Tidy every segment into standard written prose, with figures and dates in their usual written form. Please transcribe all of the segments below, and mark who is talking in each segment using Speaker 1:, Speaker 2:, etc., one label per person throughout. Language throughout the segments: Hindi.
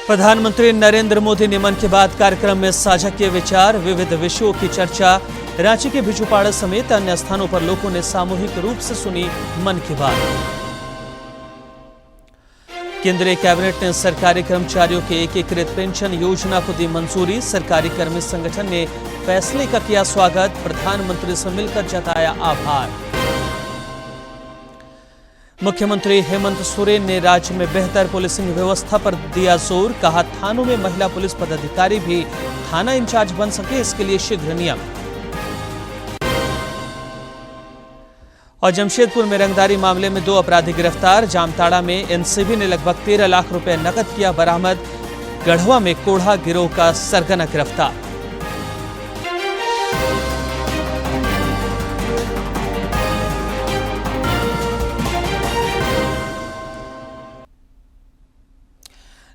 Speaker 1: प्रधानमंत्री नरेंद्र मोदी ने मन की बात कार्यक्रम में साझा किए विचार, विविध विषयों की चर्चा। रांची के बिजुपाड़ा समेत अन्य स्थानों पर लोगों ने सामूहिक रूप से सुनी मन की बात। केंद्रीय कैबिनेट ने सरकारी कर्मचारियों के एकीकृत पेंशन योजना को दी मंजूरी। सरकारी कर्मी संगठन ने फैसले का किया स्वागत। प्रधानमंत्री से मिलकर जताया आभार। मुख्यमंत्री हेमंत सोरेन ने राज्य में बेहतर पुलिसिंग व्यवस्था पर दिया जोर। कहा, थानों में महिला पुलिस पदाधिकारी भी थाना इंचार्ज बन सके, इसके लिए शीघ्र नियम। और जमशेदपुर में रंगदारी मामले में 2 अपराधी गिरफ्तार। जामताड़ा में एनसीबी ने लगभग 13 लाख रुपए नकद किया बरामद। गढ़वा में कोढ़ा गिरोह का सरगना गिरफ्तार।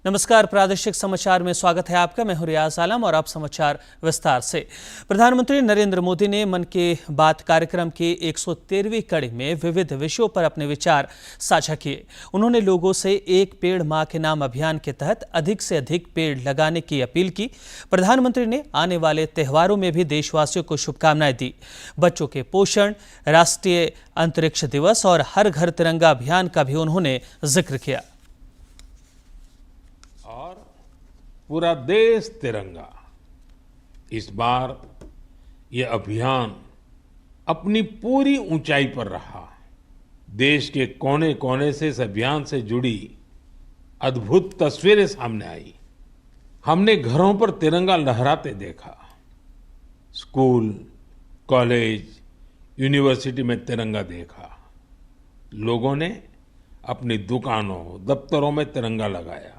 Speaker 1: नमस्कार, प्रादेशिक समाचार में स्वागत है आपका। मैं हूं रियाज आलम और आप समाचार विस्तार से। प्रधानमंत्री नरेंद्र मोदी ने मन की बात कार्यक्रम की 113वीं कड़ी में विविध विषयों पर अपने विचार साझा किए। उन्होंने लोगों से एक पेड़ मां के नाम अभियान के तहत अधिक से अधिक पेड़ लगाने की अपील की। प्रधानमंत्री ने आने वाले त्योहारों में भी देशवासियों को शुभकामनाएं दी। बच्चों के पोषण, राष्ट्रीय अंतरिक्ष दिवस और हर घर तिरंगा अभियान का भी उन्होंने जिक्र किया।
Speaker 2: पूरा देश तिरंगा। इस बार ये अभियान अपनी पूरी ऊंचाई पर रहा। देश के कोने कोने से इस अभियान से जुड़ी अद्भुत तस्वीरें सामने आई। हमने घरों पर तिरंगा लहराते देखा। स्कूल, कॉलेज, यूनिवर्सिटी में तिरंगा देखा। लोगों ने अपनी दुकानों, दफ्तरों में तिरंगा लगाया।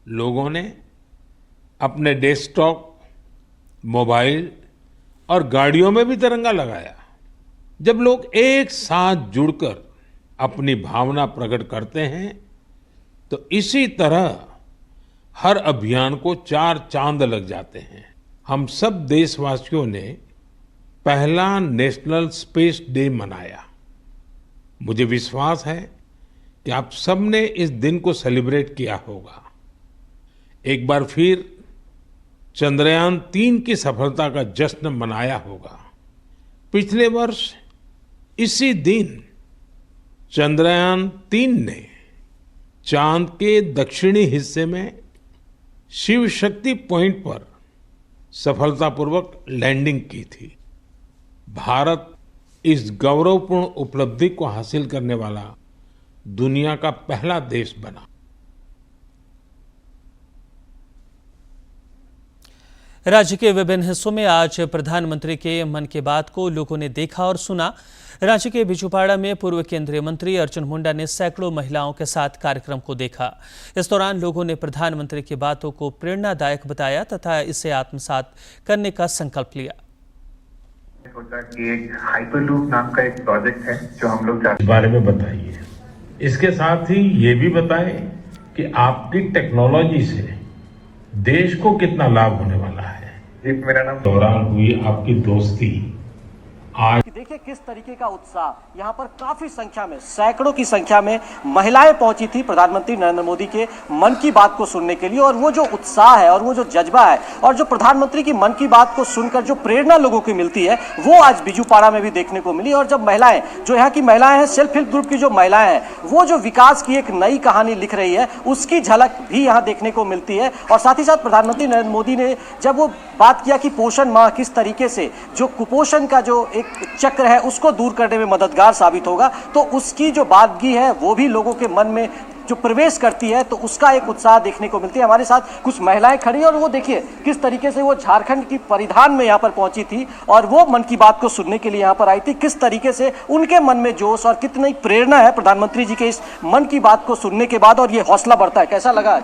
Speaker 2: लोगों ने अपने डेस्कटॉप, मोबाइल और गाड़ियों में भी तिरंगा लगाया। जब लोग एक साथ जुड़कर अपनी भावना प्रकट करते हैं तो इसी तरह हर अभियान को 4 चांद लग जाते हैं। हम सब देशवासियों ने पहला नेशनल स्पेस डे मनाया। मुझे विश्वास है कि आप सबने इस दिन को सेलिब्रेट किया होगा। एक बार फिर चंद्रयान 3 की सफलता का जश्न मनाया होगा। पिछले वर्ष इसी दिन चंद्रयान 3 ने चांद के दक्षिणी हिस्से में शिव शक्ति पॉइंट पर सफलतापूर्वक लैंडिंग की थी। भारत इस गौरवपूर्ण उपलब्धि को हासिल करने वाला दुनिया का पहला देश बना।
Speaker 1: राज्य के विभिन्न हिस्सों में आज प्रधानमंत्री के मन की बात को लोगों ने देखा और सुना। राज्य के बिजुपाड़ा में पूर्व केंद्रीय मंत्री अर्जुन मुंडा ने सैकड़ों महिलाओं के साथ कार्यक्रम को देखा। इस दौरान लोगों ने प्रधानमंत्री की बातों को प्रेरणादायक बताया तथा इसे आत्मसात करने का संकल्प लिया।
Speaker 3: सोचा कि एक हाइपरलूप नाम का एक प्रोजेक्ट है जो हम लोग
Speaker 2: इस बारे में बताइए। इसके साथ ही ये भी बताएं कि आपकी टेक्नोलॉजी से देश को कितना लाभ होने वाला है।
Speaker 3: मेरा नाम
Speaker 2: दौरान हुई आपकी दोस्ती आज
Speaker 4: देखिए किस तरीके का उत्साह यहाँ पर काफी संख्या में, सैकड़ों की संख्या में महिलाएं पहुंची थी प्रधानमंत्री नरेंद्र मोदी के मन की बात को सुनने के लिए। और वो जो उत्साह है और वो जो जज्बा है और जो प्रधानमंत्री की मन की बात को सुनकर जो प्रेरणा लोगों की मिलती है वो आज बिजुपाड़ा में भी देखने को मिली। और जब महिलाएं, जो यहाँ की महिलाएं हैं, सेल्फ हेल्प ग्रुप की जो महिलाएं हैं, वो जो विकास की एक नई कहानी लिख रही है उसकी झलक भी यहाँ देखने को मिलती है। और साथ ही साथ प्रधानमंत्री नरेंद्र मोदी ने जब वो बात किया कि पोषण माह किस तरीके से जो कुपोषण का जो एक चक्र है उसको दूर करने में मददगार साबित होगा, तो उसकी जो बातगी है वो भी लोगों के मन में जो प्रवेश करती है तो उसका एक उत्साह देखने को मिलती है। हमारे साथ कुछ महिलाएं खड़ी और वो देखिए किस तरीके से वो झारखंड की परिधान में यहाँ पर पहुंची थी और वो मन की बात को सुनने के लिए यहाँ पर आई थी। किस तरीके से उनके मन में जोश और कितनी प्रेरणा है प्रधानमंत्री जी के इस मन की बात को सुनने के बाद, और ये हौसला बढ़ता है। कैसा लगा आज?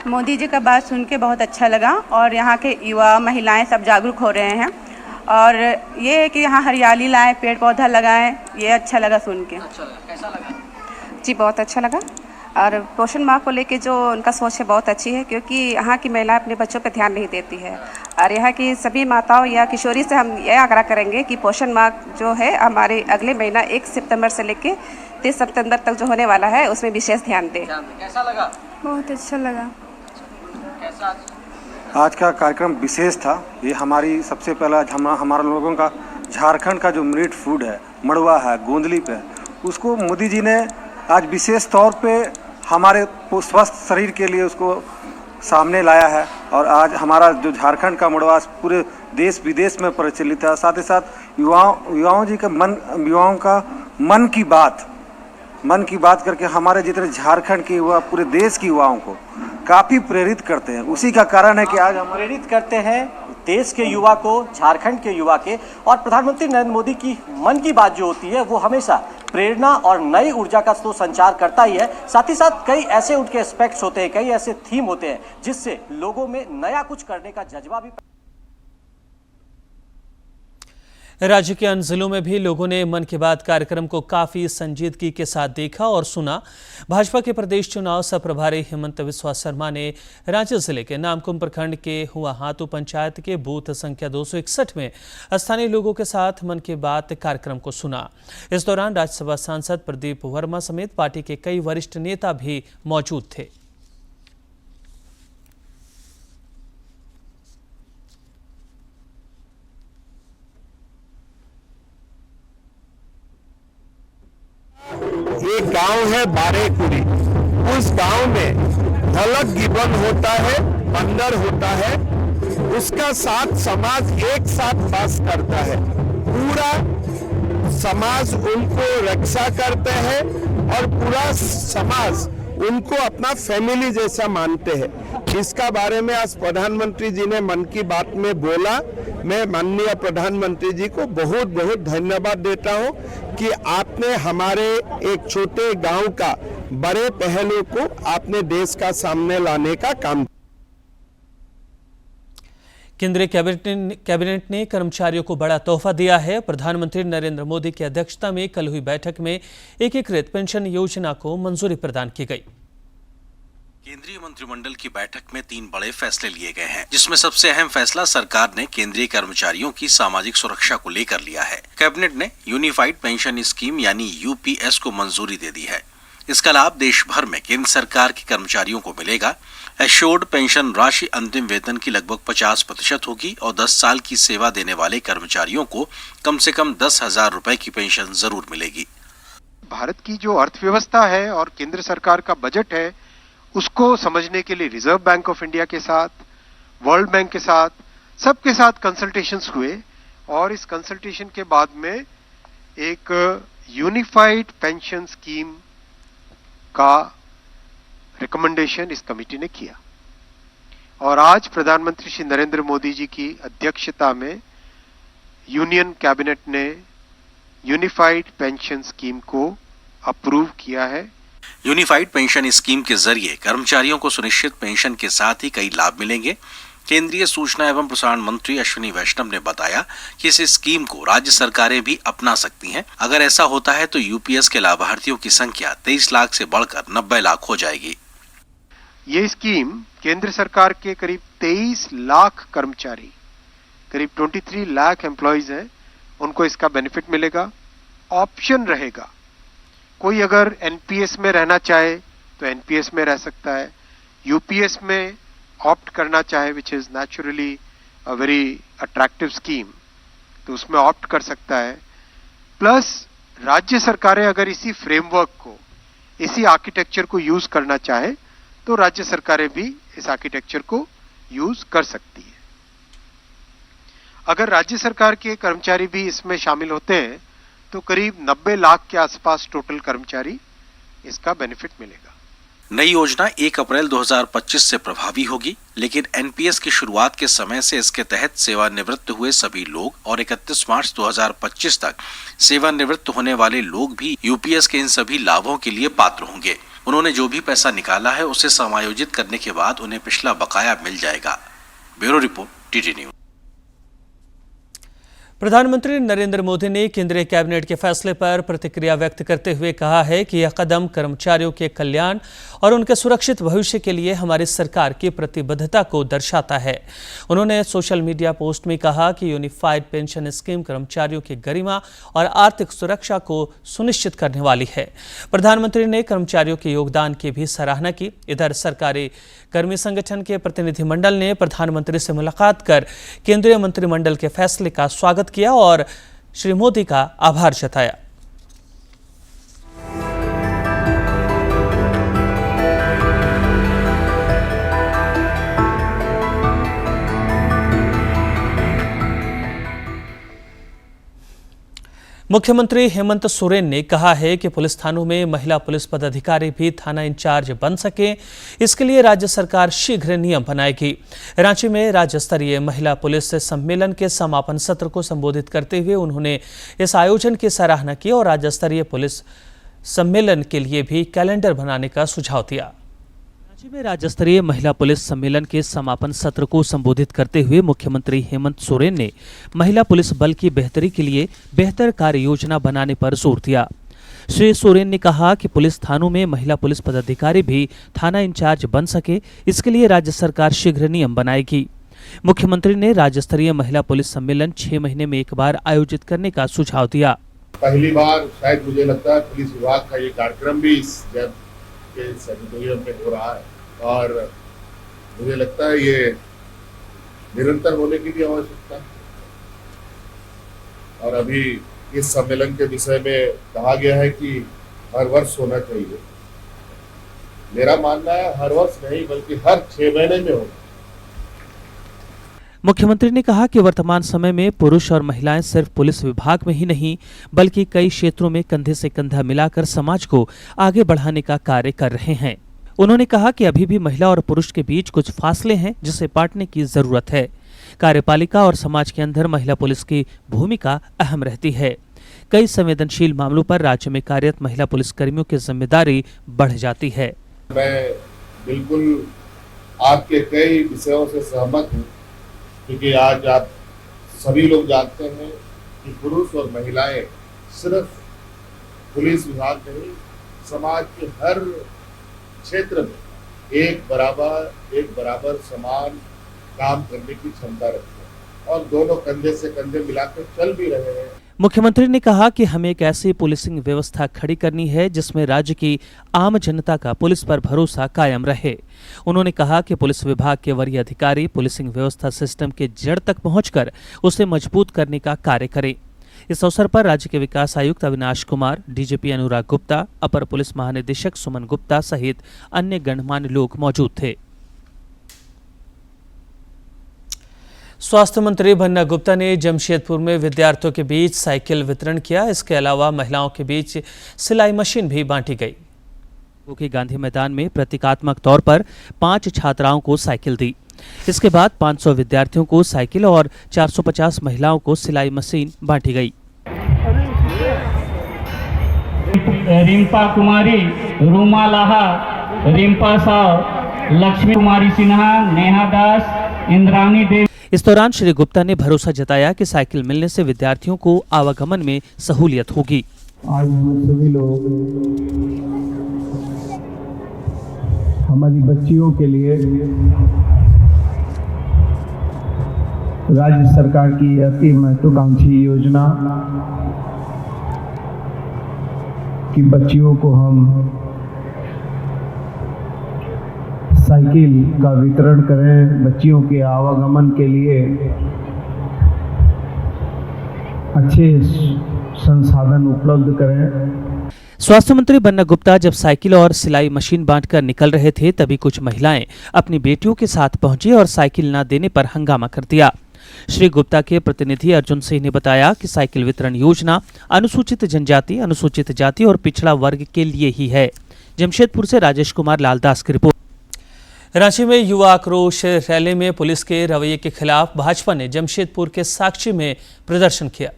Speaker 5: मोदी जी का बात सुन के बहुत अच्छा लगा और यहाँ के युवा महिलाएं सब जागरूक हो रहे हैं और ये है कि यहाँ हरियाली लाएं, पेड़ पौधा लगाएं, ये अच्छा लगा सुन के।
Speaker 4: अच्छा लगा, कैसा लगा?
Speaker 5: जी बहुत अच्छा लगा। और पोषण माह को लेके जो उनका सोच है बहुत अच्छी है, क्योंकि यहाँ की महिलाएं अपने बच्चों पर ध्यान नहीं देती है। और यहाँ की सभी माताओं या किशोरी से हम यह आग्रह करेंगे कि पोषण माह जो है हमारे अगले महीना 1 सितंबर से लेके 30 सितंबर तक जो होने वाला है उसमें विशेष ध्यान दें।
Speaker 4: कैसा लगा?
Speaker 6: बहुत अच्छा लगा। आज का कार्यक्रम विशेष था। ये हमारी सबसे पहला हमारा लोगों का झारखंड का जो मिलेट फूड है, मड़वा है, गोंदली पे, उसको मोदी जी ने आज विशेष तौर पे हमारे स्वस्थ शरीर के लिए उसको सामने लाया है। और आज हमारा जो झारखंड का मड़वा पूरे देश विदेश में प्रचलित है। साथ ही साथ युवाओं का मन की बात करके हमारे जितने झारखंड के युवा पूरे देश के युवाओं को काफ़ी प्रेरित करते हैं। उसी का कारण है कि आज हम
Speaker 4: प्रेरित करते हैं देश के युवा को, झारखंड के युवा के। और प्रधानमंत्री नरेंद्र मोदी की मन की बात जो होती है वो हमेशा प्रेरणा और नई ऊर्जा का तो संचार करता ही है। साथ ही साथ कई ऐसे उनके एस्पेक्ट्स होते हैं, कई ऐसे थीम होते हैं जिससे लोगों में नया कुछ करने का जज्बा भी।
Speaker 1: राज्य के अन्य जिलों में भी लोगों ने मन की बात कार्यक्रम को काफी संजीदगी के साथ देखा और सुना। भाजपा के प्रदेश चुनाव सह प्रभारी हेमंत बिस्वा शर्मा ने रांची जिले के नामकुम प्रखंड के हुआ हाथू पंचायत के बूथ संख्या 261 में स्थानीय लोगों के साथ मन की बात कार्यक्रम को सुना। इस दौरान राज्यसभा सांसद प्रदीप वर्मा समेत पार्टी के कई वरिष्ठ नेता भी मौजूद थे।
Speaker 7: एक गांव है बारेकुड़ी। उस गांव में ढलक गिबन होता है, बंदर होता है, उसका साथ समाज एक साथ वास करता है। पूरा समाज उनको रक्षा करते हैं और पूरा समाज उनको अपना फैमिली जैसा मानते हैं। इसका बारे में आज प्रधानमंत्री जी ने मन की बात में बोला। मैं माननीय प्रधानमंत्री जी को बहुत बहुत धन्यवाद देता हूं कि आपने हमारे एक छोटे गांव का बड़े पहलू को आपने देश का सामने लाने का काम।
Speaker 1: केंद्रीय कैबिनेट ने कर्मचारियों को बड़ा तोहफा दिया है। प्रधानमंत्री नरेंद्र मोदी की अध्यक्षता में कल हुई बैठक में एकीकृत पेंशन योजना को मंजूरी प्रदान की गई।
Speaker 8: केंद्रीय मंत्रिमंडल की बैठक में 3 बड़े फैसले लिए गए हैं, जिसमें सबसे अहम फैसला सरकार ने केंद्रीय कर्मचारियों की सामाजिक सुरक्षा को लेकर लिया है। कैबिनेट ने यूनिफाइड पेंशन स्कीम यानी यूपीएस को मंजूरी दे दी है। इसका लाभ देश भर में केंद्र सरकार के कर्मचारियों को मिलेगा। एश्योर्ड पेंशन राशि अंतिम वेतन की लगभग 50% होगी और 10 साल की सेवा देने वाले कर्मचारियों को कम से कम 10,000 रुपए की पेंशन जरूर मिलेगी।
Speaker 9: भारत की जो अर्थव्यवस्था है और केंद्र सरकार का बजट है, उसको समझने के लिए रिजर्व बैंक ऑफ इंडिया के साथ, वर्ल्ड बैंक के साथ, सबके साथ कंसल्टेशंस हुए और इस कंसल्टेशन के बाद में एक यूनिफाइड पेंशन स्कीम का रिकमेंडेशन इस कमेटी ने किया। और आज प्रधानमंत्री श्री नरेंद्र मोदी जी की अध्यक्षता में यूनियन कैबिनेट ने यूनिफाइड पेंशन स्कीम को अप्रूव किया है।
Speaker 8: यूनिफाइड पेंशन स्कीम के जरिए कर्मचारियों को सुनिश्चित पेंशन के साथ ही कई लाभ मिलेंगे। केंद्रीय सूचना एवं प्रसारण मंत्री अश्विनी वैष्णव ने बताया कि इस स्कीम को राज्य सरकारें भी अपना सकती हैं। अगर ऐसा होता है तो यूपीएस के लाभार्थियों की संख्या 23 लाख से बढ़कर 90 लाख हो जाएगी।
Speaker 9: ये स्कीम केंद्र सरकार के करीब 23 लाख कर्मचारी, करीब 23 लाख एम्प्लॉइज हैं, उनको इसका बेनिफिट मिलेगा। ऑप्शन रहेगा, कोई अगर एनपीएस में रहना चाहे तो एनपीएस में रह सकता है, यूपीएस में ऑप्ट करना चाहे which is naturally a very attractive scheme, तो उसमें ऑप्ट कर सकता है। प्लस राज्य सरकारें अगर इसी फ्रेमवर्क को, इसी आर्किटेक्चर को यूज करना चाहे तो राज्य सरकारें भी इस आर्किटेक्चर को यूज कर सकती है। अगर राज्य सरकार के कर्मचारी भी इसमें शामिल होते हैं तो करीब 90 लाख के आसपास टोटल कर्मचारी इसका बेनिफिट मिलेगा।
Speaker 8: नई योजना 1 अप्रैल 2025 से प्रभावी होगी, लेकिन एनपीएस की शुरुआत के समय से इसके तहत सेवानिवृत्त हुए सभी लोग और 31 मार्च 2025 तक सेवानिवृत्त होने वाले लोग भी यूपीएस के इन सभी लाभों के लिए पात्र होंगे। उन्होंने जो भी पैसा निकाला है उसे समायोजित करने के बाद उन्हें पिछला बकाया मिल जाएगा। Bureau report, TT news.
Speaker 1: प्रधानमंत्री नरेंद्र मोदी ने केंद्रीय कैबिनेट के फैसले पर प्रतिक्रिया व्यक्त करते हुए कहा है कि यह कदम कर्मचारियों के कल्याण और उनके सुरक्षित भविष्य के लिए हमारी सरकार की प्रतिबद्धता को दर्शाता है। उन्होंने सोशल मीडिया पोस्ट में कहा कि यूनिफाइड पेंशन स्कीम कर्मचारियों की गरिमा और आर्थिक सुरक्षा को सुनिश्चित करने वाली है। प्रधानमंत्री ने कर्मचारियों के योगदान की भी सराहना की। इधर सरकारी कर्मी संगठन के प्रतिनिधिमंडल ने प्रधानमंत्री से मुलाकात कर केंद्रीय मंत्रिमंडल के फैसले का स्वागत किया और श्री मोदी का आभार जताया। मुख्यमंत्री हेमंत सोरेन ने कहा है कि पुलिस थानों में महिला पुलिस पदाधिकारी भी थाना इंचार्ज बन सके, इसके लिए राज्य सरकार शीघ्र नियम बनाएगी। रांची में राज्य स्तरीय महिला पुलिस सम्मेलन के समापन सत्र को संबोधित करते हुए उन्होंने इस आयोजन की सराहना की और राज्य स्तरीय पुलिस सम्मेलन के लिए भी कैलेंडर बनाने का सुझाव दिया। रांची में राज्य स्तरीय महिला पुलिस सम्मेलन के समापन सत्र को संबोधित करते हुए मुख्यमंत्री हेमंत सोरेन ने महिला पुलिस बल की बेहतरी के लिए बेहतर कार्य योजना बनाने पर जोर दिया। श्री सोरेन ने कहा कि पुलिस थानों में महिला पुलिस पदाधिकारी भी थाना इंचार्ज बन सके, इसके लिए राज्य सरकार शीघ्र नियम बनाएगी। मुख्यमंत्री ने राज्य स्तरीय महिला पुलिस सम्मेलन 6 महीने में एक बार आयोजित करने का सुझाव दिया।
Speaker 10: पहली बार शायद मुझे लगता है पुलिस विभाग का ये कार्यक्रम भी इस के सैनिटोरियम में हो रहा है और मुझे लगता है ये निरंतर होने की भी आवश्यकता है। और अभी इस सम्मेलन के विषय में कहा गया है कि हर वर्ष होना चाहिए। मेरा मानना है हर वर्ष नहीं बल्कि हर 6 महीने में होना।
Speaker 1: मुख्यमंत्री ने कहा कि वर्तमान समय में पुरुष और महिलाएं सिर्फ पुलिस विभाग में ही नहीं बल्कि कई क्षेत्रों में कंधे से कंधा मिलाकर समाज को आगे बढ़ाने का कार्य कर रहे हैं। उन्होंने कहा कि अभी भी महिला और पुरुष के बीच कुछ फासले हैं जिसे पाटने की जरूरत है। कार्यपालिका और समाज के अंदर महिला पुलिस की भूमिका अहम रहती है। कई संवेदनशील मामलों पर राज्य में कार्यरत महिला पुलिसकर्मियों की जिम्मेदारी बढ़ जाती है।
Speaker 10: मैं बिल्कुल आपके कई विषयों से सहमत हूँ क्योंकि आज आप सभी लोग जानते हैं कि पुरुष और महिलाएं सिर्फ पुलिस विभाग नहीं समाज के हर क्षेत्र में एक बराबर समान काम करने की क्षमता रखते हैं और दोनों कंधे से कंधे मिलाकर चल भी रहे हैं। मुख्यमंत्री ने कहा कि हमें एक ऐसी पुलिसिंग व्यवस्था खड़ी करनी है जिसमें राज्य की आम जनता का पुलिस पर भरोसा कायम रहे। उन्होंने कहा कि पुलिस विभाग के वरीय अधिकारी पुलिसिंग व्यवस्था सिस्टम के जड़ तक पहुंचकर उसे मजबूत करने का कार्य करें। इस अवसर पर राज्य के विकास आयुक्त अविनाश कुमार, डीजीपी अनुराग गुप्ता, अपर पुलिस महानिदेशक सुमन गुप्ता सहित अन्य गणमान्य लोग मौजूद थे। स्वास्थ्य मंत्री बन्ना गुप्ता ने जमशेदपुर में विद्यार्थियों के बीच साइकिल वितरण किया। इसके अलावा महिलाओं के बीच सिलाई मशीन भी बांटी गई। के गांधी मैदान में प्रतीकात्मक तौर पर 5 छात्राओं को साइकिल दी। इसके बाद 500 विद्यार्थियों को साइकिल और 450 महिलाओं को सिलाई मशीन बांटी गई।
Speaker 11: रिंपा कुमारी, रूमा लाहा, रिंपा साव, लक्ष्मी कुमारी सिन्हा, नेहा दास, इंद्रानी देवी।
Speaker 1: इस दौरान श्री गुप्ता ने भरोसा जताया कि साइकिल मिलने से विद्यार्थियों को आवागमन में सहूलियत होगी।
Speaker 11: आज हम सभी लोग हमारी बच्चियों के लिए राज्य सरकार की अति महत्वाकांक्षी योजना कि बच्चियों को हम साइकिल का वितरण करें, बच्चियों के आवागमन के लिए अच्छे संसाधन उपलब्ध करें।
Speaker 1: स्वास्थ्य मंत्री बन्ना गुप्ता जब साइकिल और सिलाई मशीन बांटकर निकल रहे थे तभी कुछ महिलाएं अपनी बेटियों के साथ पहुंची और साइकिल न देने पर हंगामा कर दिया। श्री गुप्ता के प्रतिनिधि अर्जुन सिंह ने बताया कि साइकिल वितरण योजना अनुसूचित जनजाति, अनुसूचित जाति और पिछड़ा वर्ग के लिए ही है। जमशेदपुर से राजेश कुमार लालदास की रिपोर्ट। रांची में युवा आक्रोश रैली में पुलिस के रवैये के खिलाफ भाजपा ने जमशेदपुर के साक्षी में प्रदर्शन किया।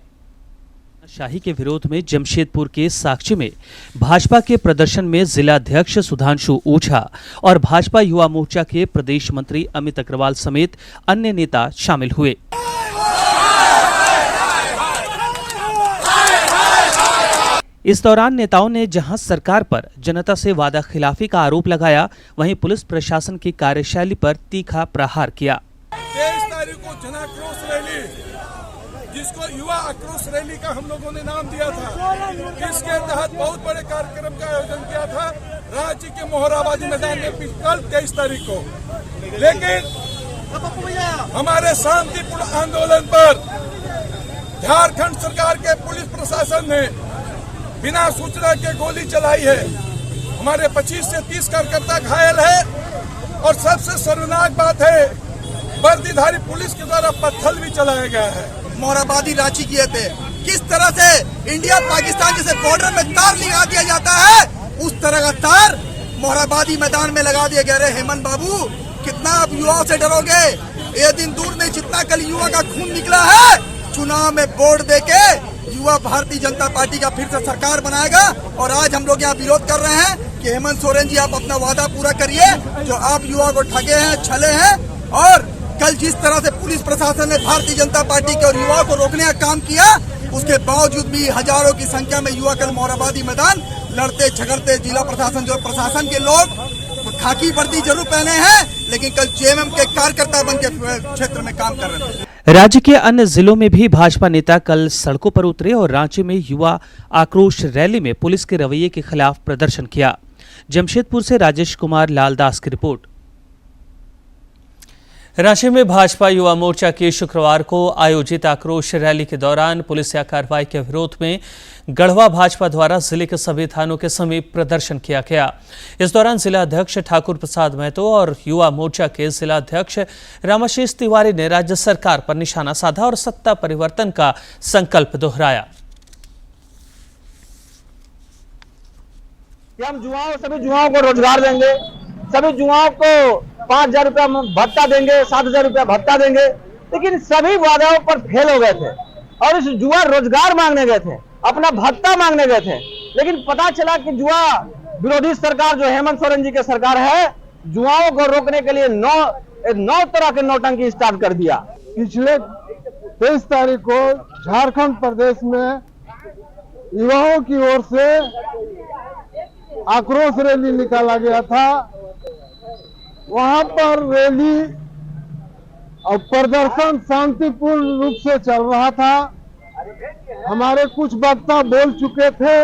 Speaker 1: शाही के विरोध में जमशेदपुर के साक्षी में भाजपा के प्रदर्शन में जिला अध्यक्ष सुधांशु ओझा और भाजपा युवा मोर्चा के प्रदेश मंत्री अमित अग्रवाल समेत अन्य नेता शामिल हुए। इस दौरान नेताओं ने जहां सरकार पर जनता से वादा खिलाफी का आरोप लगाया, वहीं पुलिस प्रशासन की कार्यशैली पर तीखा प्रहार किया।
Speaker 7: 23 तारीख को जन आक्रोश रैली, जिसको युवा आक्रोश रैली का हम लोगों ने नाम दिया था, इसके तहत बहुत बड़े कार्यक्रम का आयोजन किया था रांची के मोहराबादी मैदान में कल 23 तारीख को। लेकिन हमारे शांतिपूर्ण आंदोलन पर झारखंड सरकार के पुलिस प्रशासन ने बिना सूचना के गोली चलाई है। हमारे 25 से 30 कार्यकर्ता घायल है और सबसे शर्मनाक बात है, वर्दीधारी पुलिस के द्वारा पत्थर भी चलाया गया है।
Speaker 12: मोहराबादी रांची किए थे, किस तरह से इंडिया पाकिस्तान जैसे बॉर्डर में तार लगा दिया जाता है, उस तरह का तार मोहराबादी मैदान में लगा दिया गया। रे हेमंत बाबू, कितना आप युवाओं से डरोगे? ये दिन दूर नहीं, जितना कल युवा का खून निकला है, चुनाव में वोट देके युवा भारतीय जनता पार्टी का फिर से सरकार बनाएगा। और आज हम लोग यहाँ विरोध कर रहे हैं कि हेमंत सोरेन जी, आप अपना वादा पूरा करिए, जो आप युवा को ठगे हैं, छले हैं। और कल जिस तरह से पुलिस प्रशासन ने भारतीय जनता पार्टी के और युवाओं को रोकने का काम किया, उसके बावजूद भी हजारों की संख्या में युवा कल मोहराबादी मैदान लड़ते झगड़ते, जिला प्रशासन जो प्रशासन के लोग खाकी वर्दी जरूर पहने हैं, लेकिन कल जेएमएम के कार्यकर्ता बन के क्षेत्र में काम कर रहे थे।
Speaker 1: राज्य के अन्य जिलों में भी भाजपा नेता कल सड़कों पर उतरे और रांची में युवा आक्रोश रैली में पुलिस के रवैये के खिलाफ प्रदर्शन किया। जमशेदपुर से राजेश कुमार लालदास की रिपोर्ट। रांची में भाजपा युवा मोर्चा की शुक्रवार को आयोजित आक्रोश रैली के दौरान पुलिस या कार्रवाई के विरोध में गढ़वा भाजपा द्वारा जिले के सभी थानों के समीप प्रदर्शन किया गया। इस दौरान जिला अध्यक्ष ठाकुर प्रसाद महतो और युवा मोर्चा के जिला अध्यक्ष रामाशीष तिवारी ने राज्य सरकार पर निशाना साधा और सत्ता परिवर्तन का संकल्प दोहराया।
Speaker 13: हम सभी युवाओं को रोजगार देंगे, सभी युवाओं को 5,000 रुपया भत्ता देंगे, 7,000 रुपया भत्ता देंगे, लेकिन सभी वादाओं पर फेल हो गए थे। और इस युवा रोजगार मांगने गए थे, अपना भत्ता मांगने गए थे, लेकिन पता चला कि युवा विरोधी सरकार जो हेमंत सोरेन जी की सरकार है, युवाओं को रोकने के लिए नौ तरह के नौटंकी स्टार्ट कर दिया।
Speaker 14: पिछले 23 तारीख को झारखंड प्रदेश में युवाओं की ओर से आक्रोश रैली निकाला गया था। वहां पर रैली और प्रदर्शन शांतिपूर्ण रूप से चल रहा था। हमारे कुछ वक्ता बोल चुके थे,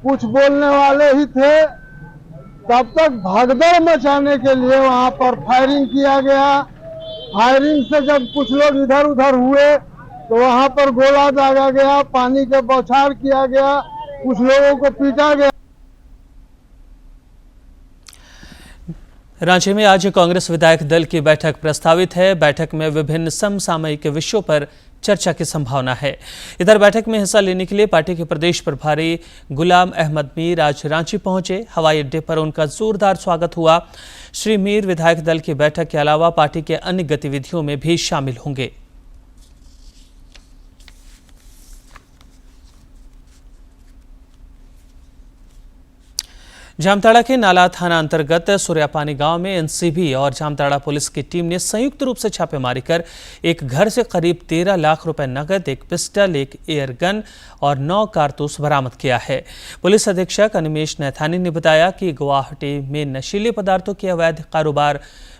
Speaker 14: कुछ बोलने वाले ही थे। तब तक भगदड़ मचाने के लिए वहां पर फायरिंग किया गया। फायरिंग से जब कुछ लोग इधर उधर हुए तो वहां पर गोला दागा गया, पानी का बौछार किया गया, कुछ लोगों को पीटा गया।
Speaker 1: रांची में आज कांग्रेस विधायक दल की बैठक प्रस्तावित है। बैठक में विभिन्न समसामयिक विषयों पर चर्चा की संभावना है। इधर बैठक में हिस्सा लेने के लिए पार्टी के प्रदेश प्रभारी गुलाम अहमद मीर आज रांची पहुंचे। हवाई अड्डे पर उनका जोरदार स्वागत हुआ। श्री मीर विधायक दल की बैठक के अलावा पार्टी के अन्य गतिविधियों में भी शामिल होंगे। जामताड़ा के नाला थाना अंतर्गत सूर्यापानी गांव में एनसीबी और जामताड़ा पुलिस की टीम ने संयुक्त रूप से छापेमारी कर एक घर से करीब 13 लाख रुपए नकद, एक पिस्टल, एक एयर गन और 9 कारतूस बरामद किया है। पुलिस अधीक्षक अनिमेश नैथानी ने बताया कि गुवाहाटी में नशीले पदार्थों के अवैध कारोबार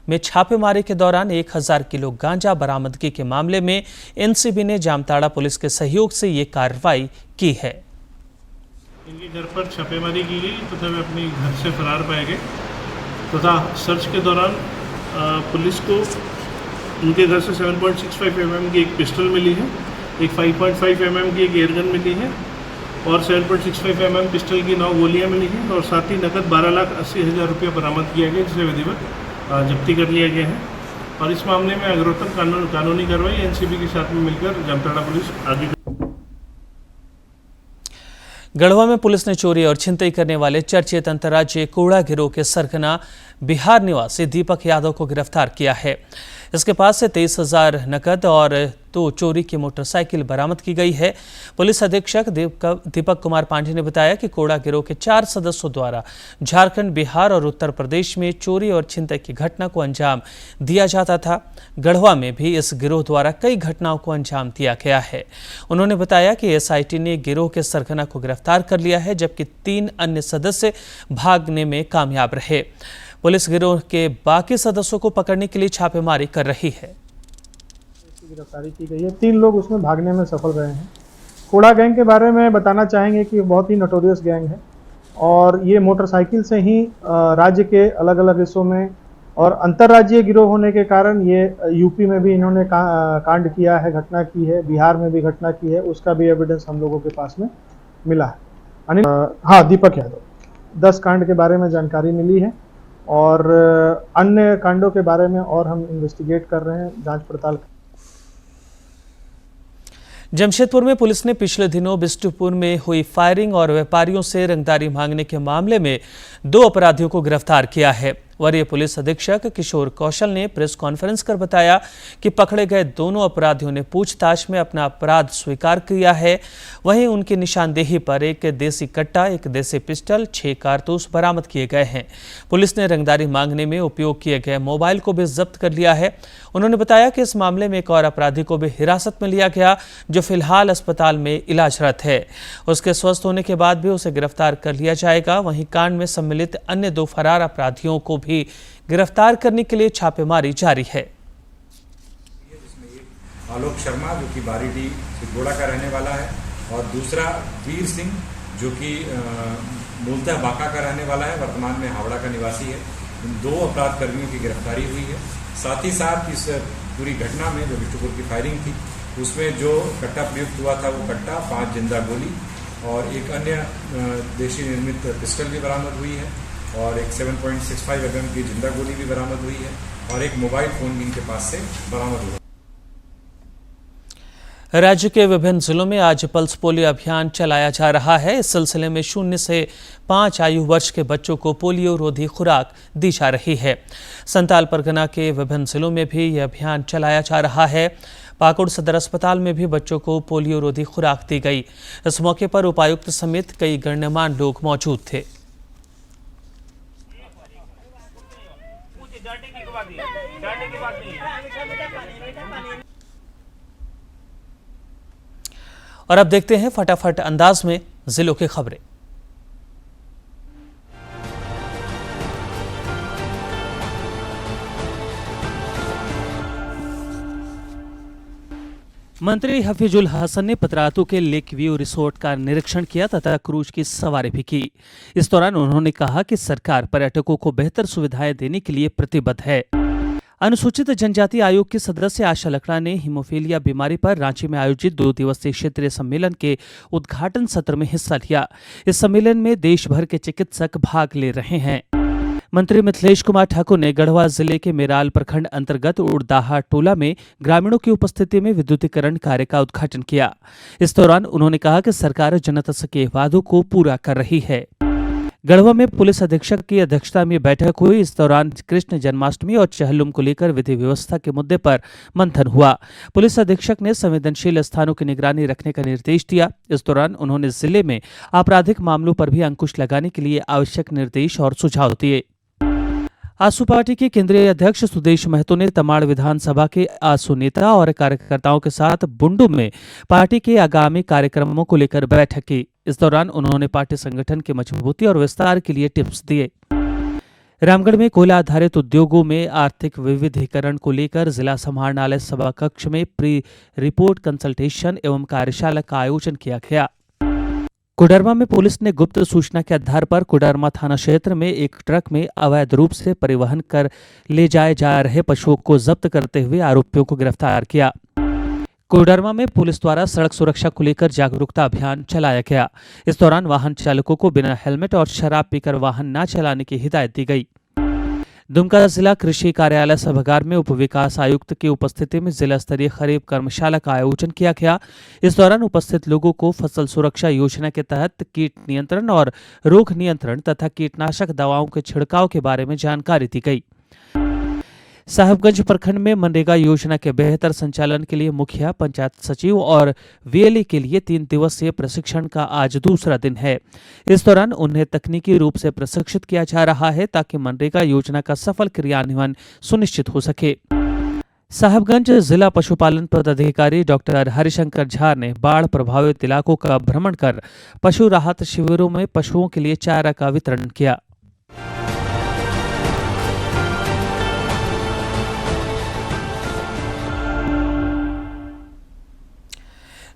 Speaker 1: में छापेमारी के दौरान 1000 किलो गांजा बरामदगी के मामले में एनसीबी ने जामताड़ा पुलिस के सहयोग से ये कार्रवाई की है।
Speaker 15: इनके घर पर छापेमारी की गई तथा वे अपने घर से फरार पाए गए तथा सर्च के दौरान पुलिस को उनके घर से 7.65 mm की एक पिस्टल मिली है, एक 5.5 mm की एक एयरगन मिली है और 7.65 mm पिस्टल की 9 गोलियां मिली हैं और साथ ही नकद 12,80,000 रुपये बरामद किया गया, जिसे विधिवत जब्ती कर लिया गया है। और इस मामले में अग्रतर कानूनी कार्रवाई एनसीबी के साथ में मिलकर जामताड़ा पुलिस आगे।
Speaker 1: गढ़वा में पुलिस ने चोरी और छिनतई करने वाले चर्चित अंतर्राज्यीय कोड़ा गिरोह के सरगना बिहार निवासी दीपक यादव को गिरफ्तार किया है। इसके पास से 23,000 नकद और 2 चोरी की मोटरसाइकिल बरामद की गई है। पुलिस अधीक्षक दीपक कुमार पांडे ने बताया कि कोड़ा गिरोह के 4 सदस्यों द्वारा झारखंड, बिहार और उत्तर प्रदेश में चोरी और छिनतई की घटना को अंजाम दिया जाता था। गढ़वा में भी इस गिरोह द्वारा कई घटनाओं को अंजाम दिया गया है। उन्होंने बताया कि एसआईटी ने गिरोह के सरगना को गिरफ्तार कर लिया है, जबकि 3 अन्य सदस्य भागने में कामयाब रहे। पुलिस गिरोह के बाकी सदस्यों को पकड़ने के लिए छापेमारी कर रही है।
Speaker 16: गिरफ्तारी की गई है, 3 लोग उसमें भागने में सफल रहे हैं। कोड़ा गैंग के बारे में बताना चाहेंगे कि बहुत ही नोटोरियस गैंग है और ये मोटरसाइकिल से ही राज्य के अलग अलग हिस्सों में और अंतर्राज्यीय गिरोह होने के कारण ये यूपी में भी इन्होंने कांड किया है, घटना की है, बिहार में भी घटना की है। उसका भी एविडेंस हम लोगों के पास में मिला है। हाँ, दीपक यादव 10 कांड के बारे में जानकारी मिली है और अन्य कांडों के बारे में और हम इन्वेस्टिगेट कर रहे हैं, जांच पड़ताल।
Speaker 1: जमशेदपुर में पुलिस ने पिछले दिनों बिष्टुपुर में हुई फायरिंग और व्यापारियों से रंगदारी मांगने के मामले में 2 अपराधियों को गिरफ्तार किया है। वरीय पुलिस अधीक्षक किशोर कौशल ने प्रेस कॉन्फ्रेंस कर बताया कि पकड़े गए दोनों अपराधियों ने पूछताछ में अपना अपराध स्वीकार किया है। वहीं उनकी निशानदेही पर एक देसी कट्टा, एक देसी पिस्टल, 6 कारतूस बरामद किए गए हैं। पुलिस ने रंगदारी मांगने में उपयोग किए गए मोबाइल को भी जब्त कर लिया है। उन्होंने बताया कि इस मामले में एक और अपराधी को भी हिरासत में लिया गया, जो फिलहाल अस्पताल में इलाजरत है। उसके स्वस्थ होने के बाद भी उसे गिरफ्तार कर लिया जाएगा। वहीं कांड में सम्मिलित अन्य 2 फरार अपराधियों को भी गिरफ्तार करने के लिए छापेमारी जारी है।
Speaker 17: आलोक शर्मा जो कि बारीडी सिद्धोड़ा का रहने वाला है और दूसरा वीर सिंह जो कि मूलतः बांका का रहने वाला है, वर्तमान में हावड़ा का निवासी है। इन 2 अपराध कर्मियों की गिरफ्तारी हुई है। साथ ही साथ इस पूरी घटना में जो बिष्टुपुर की फायरिंग थी उसमें जो कट्टा प्रयुक्त हुआ था वो कट्टा, 5 जिंदा गोली और एक अन्य देशी निर्मित पिस्टल भी बरामद हुई है और एक 7.65 mm की जिंदा गोली भी बरामद हुई है और एक मोबाइल फोन भी इनके पास से बरामद हुआ।
Speaker 1: राज्य के विभिन्न जिलों में आज पल्स पोलियो अभियान चलाया जा रहा है। इस सिलसिले में 0 से 5 आयु वर्ष के बच्चों को पोलियो रोधी खुराक दी जा रही है। संताल परगना के विभिन्न जिलों में भी यह अभियान चलाया जा रहा है। पाकुड़ सदर अस्पताल में भी बच्चों को पोलियो रोधी खुराक दी गई। इस मौके पर उपायुक्त समेत कई गणमान्य लोग मौजूद थे। और अब देखते हैं फटाफट अंदाज में जिलों की खबरें। मंत्री हफीजुल हसन ने पतरातू के लेक व्यू रिसोर्ट का निरीक्षण किया तथा क्रूज की सवारी भी की। इस दौरान उन्होंने कहा कि सरकार पर्यटकों को बेहतर सुविधाएं देने के लिए प्रतिबद्ध है। अनुसूचित जनजाति आयोग की सदस्य आशा लकड़ा ने हीमोफीलिया बीमारी पर रांची में आयोजित 2 दिवसीय क्षेत्रीय सम्मेलन के उद्घाटन सत्र में हिस्सा लिया। इस सम्मेलन में देश भर के चिकित्सक भाग ले रहे हैं। मंत्री मिथिलेश कुमार ठाकुर ने गढ़वा जिले के मेराल प्रखंड अंतर्गत उड़दाहा टोला में ग्रामीणों की उपस्थिति में विद्युतीकरण कार्य का उद्घाटन किया। इस दौरान उन्होंने कहा कि सरकार जनता से के वादों को पूरा कर रही है। गढ़वा में पुलिस अधीक्षक की अध्यक्षता में बैठक हुई। इस दौरान कृष्ण जन्माष्टमी और चहलुम को लेकर विधि व्यवस्था के मुद्दे पर मंथन हुआ। पुलिस अधीक्षक ने संवेदनशील स्थानों की निगरानी रखने का निर्देश दिया। इस दौरान उन्होंने जिले में आपराधिक मामलों पर भी अंकुश लगाने के लिए आवश्यक निर्देश और सुझाव दिए। आसू पार्टी के केंद्रीय अध्यक्ष सुदेश महतो ने तमाड़ विधानसभा के आसू नेता और कार्यकर्ताओं के साथ बुंडू में पार्टी के आगामी कार्यक्रमों को लेकर बैठक की। इस दौरान उन्होंने पार्टी संगठन की मजबूती और विस्तार के लिए टिप्स दिए। रामगढ़ में कोयला आधारित उद्योगों में आर्थिक विविधीकरण को लेकर जिला समाहरणालय सभा कक्ष में प्री रिपोर्ट कंसल्टेशन एवं कार्यशाला का आयोजन किया गया। कोडरमा में पुलिस ने गुप्त सूचना के आधार पर कोडरमा थाना क्षेत्र में एक ट्रक में अवैध रूप से परिवहन कर ले जाए जा रहे पशुओं को जब्त करते हुए आरोपियों को गिरफ्तार किया। कोडरमा में पुलिस द्वारा सड़क सुरक्षा को लेकर जागरूकता अभियान चलाया गया। इस दौरान वाहन चालकों को बिना हेलमेट और शराब पीकर वाहन न चलाने की हिदायत दी गई। दुमका जिला कृषि कार्यालय सभागार में उप विकास आयुक्त की उपस्थिति में जिला स्तरीय खरीफ कर्मशाला का आयोजन किया गया। इस दौरान उपस्थित लोगों को फसल सुरक्षा योजना के तहत कीट नियंत्रण और रोग नियंत्रण तथा कीटनाशक दवाओं के छिड़काव के बारे में जानकारी दी गई। साहिबगंज प्रखंड में मनरेगा योजना के बेहतर संचालन के लिए मुखिया, पंचायत सचिव और वीएलए के लिए 3 दिवसीय प्रशिक्षण का आज दूसरा दिन है। इस दौरान उन्हें तकनीकी रूप से प्रशिक्षित किया जा रहा है ताकि मनरेगा योजना का सफल क्रियान्वयन सुनिश्चित हो सके। साहिबगंज जिला पशुपालन पदाधिकारी डॉक्टर हरिशंकर झा ने बाढ़ प्रभावित इलाकों का भ्रमण कर पशु राहत शिविरों में पशुओं के लिए चारा का वितरण किया।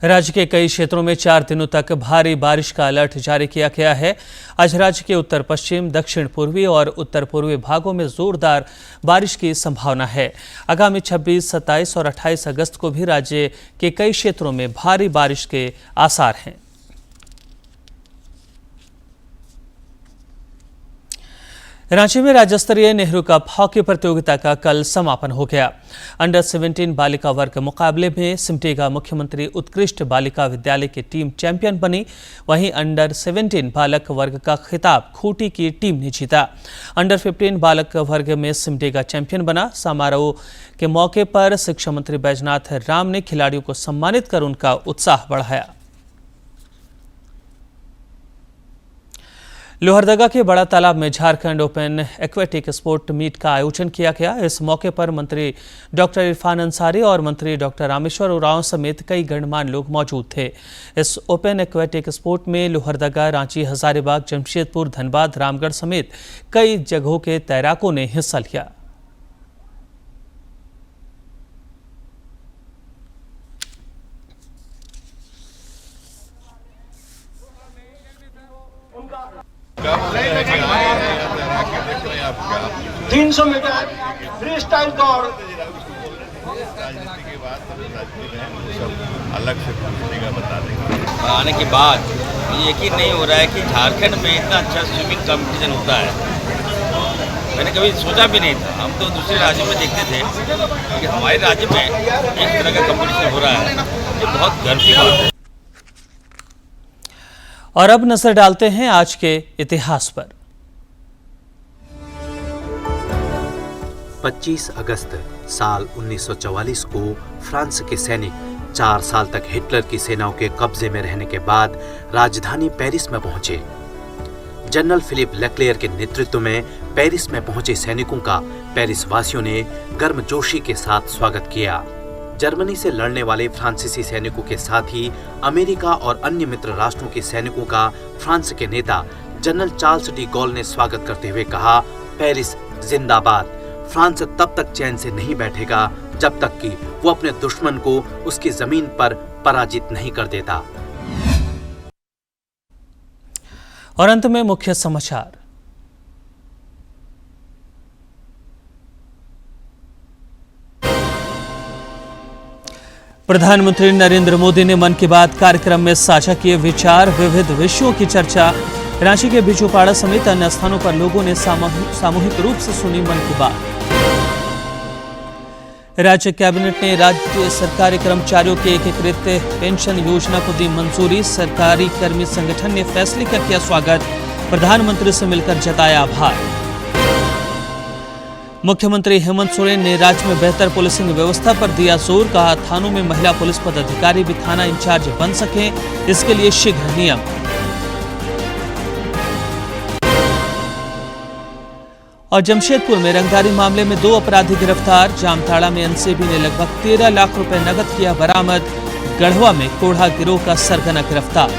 Speaker 1: राज्य के कई क्षेत्रों में 4 दिनों तक भारी बारिश का अलर्ट जारी किया गया है। आज राज्य के उत्तर पश्चिम, दक्षिण पूर्वी और उत्तर पूर्वी भागों में जोरदार बारिश की संभावना है। आगामी 26, 27 और 28 अगस्त को भी राज्य के कई क्षेत्रों में भारी बारिश के आसार हैं। रांची में राज्य स्तरीय नेहरू कप हॉकी प्रतियोगिता का कल समापन हो गया। अंडर 17 बालिका वर्ग मुकाबले में सिमडेगा मुख्यमंत्री उत्कृष्ट बालिका विद्यालय की टीम चैंपियन बनी। वहीं अंडर 17 बालक वर्ग का खिताब खूंटी की टीम ने जीता। अंडर 15 बालक वर्ग में सिमडेगा चैंपियन बना। समारोह के मौके पर शिक्षा मंत्री बैजनाथ राम ने खिलाड़ियों को सम्मानित कर उनका उत्साह बढ़ाया। लोहरदगा के बड़ा तालाब में Jharkhand open aquatic sport meet का आयोजन किया गया। इस मौके पर मंत्री डॉक्टर इरफान अंसारी और मंत्री डॉक्टर रामेश्वर उरांव समेत कई गणमान्य लोग मौजूद थे। इस ओपन एक्वेटिक स्पोर्ट में लोहरदगा, रांची, हजारीबाग, जमशेदपुर, धनबाद, रामगढ़ समेत कई जगहों के तैराकों ने हिस्सा लिया।
Speaker 13: आप 300 मीटर फ्री स्टाइल दौड़
Speaker 18: अलग से पूछने बता देंगे। आने के बाद यकीन नहीं हो रहा है कि झारखंड में इतना अच्छा स्विमिंग कंपटीशन होता है। मैंने कभी सोचा भी नहीं था। हम तो दूसरे राज्यों में देखते थे, लेकिन हमारे राज्य में इस तरह का कंपटीशन हो रहा है, ये बहुत गर्व की बात है।
Speaker 1: और अब नजर डालते हैं आज के इतिहास पर।
Speaker 19: 25 अगस्त साल 1944 को फ्रांस के सैनिक 4 साल तक हिटलर की सेनाओं के कब्जे में रहने के बाद राजधानी पेरिस में पहुंचे। जनरल फिलिप लेक्लेयर के नेतृत्व में पेरिस में पहुंचे सैनिकों का पेरिस वासियों ने गर्मजोशी के साथ स्वागत किया। जर्मनी से लड़ने वाले फ्रांसीसी सैनिकों के साथ ही अमेरिका और अन्य मित्र राष्ट्रों के सैनिकों का फ्रांस के नेता जनरल चार्ल्स डी गॉल ने स्वागत करते हुए कहा, पेरिस जिंदाबाद। फ्रांस तब तक चैन से नहीं बैठेगा जब तक कि वो अपने दुश्मन को उसकी जमीन पर पराजित नहीं कर देता।
Speaker 1: और अंत में मुख्य समाचार। प्रधानमंत्री नरेंद्र मोदी ने मन की बात कार्यक्रम में साझा किए विचार, विविध विषयों की चर्चा। रांची के बिजूपाड़ा समेत अन्य स्थानों पर लोगों ने सामूहिक रूप से सुनी मन की बात। राज्य कैबिनेट ने राज्य सरकारी कर्मचारियों के एकीकृत पेंशन योजना को दी मंजूरी। सरकारी कर्मी संगठन ने फैसले का किया स्वागत। प्रधानमंत्री से मिलकर जताया आभार। मुख्यमंत्री हेमंत सोरेन ने राज्य में बेहतर पुलिसिंग व्यवस्था पर दिया जोर। कहा, थानों में महिला पुलिस पदाधिकारी भी थाना इंचार्ज बन सकें, इसके लिए शीघ्र नियम। और जमशेदपुर में रंगदारी मामले में 2 अपराधी गिरफ्तार। जामताड़ा में एनसीबी ने लगभग 13 लाख रुपए नकद किया बरामद। गढ़वा में कोढ़ा गिरोह का सरगना गिरफ्तार।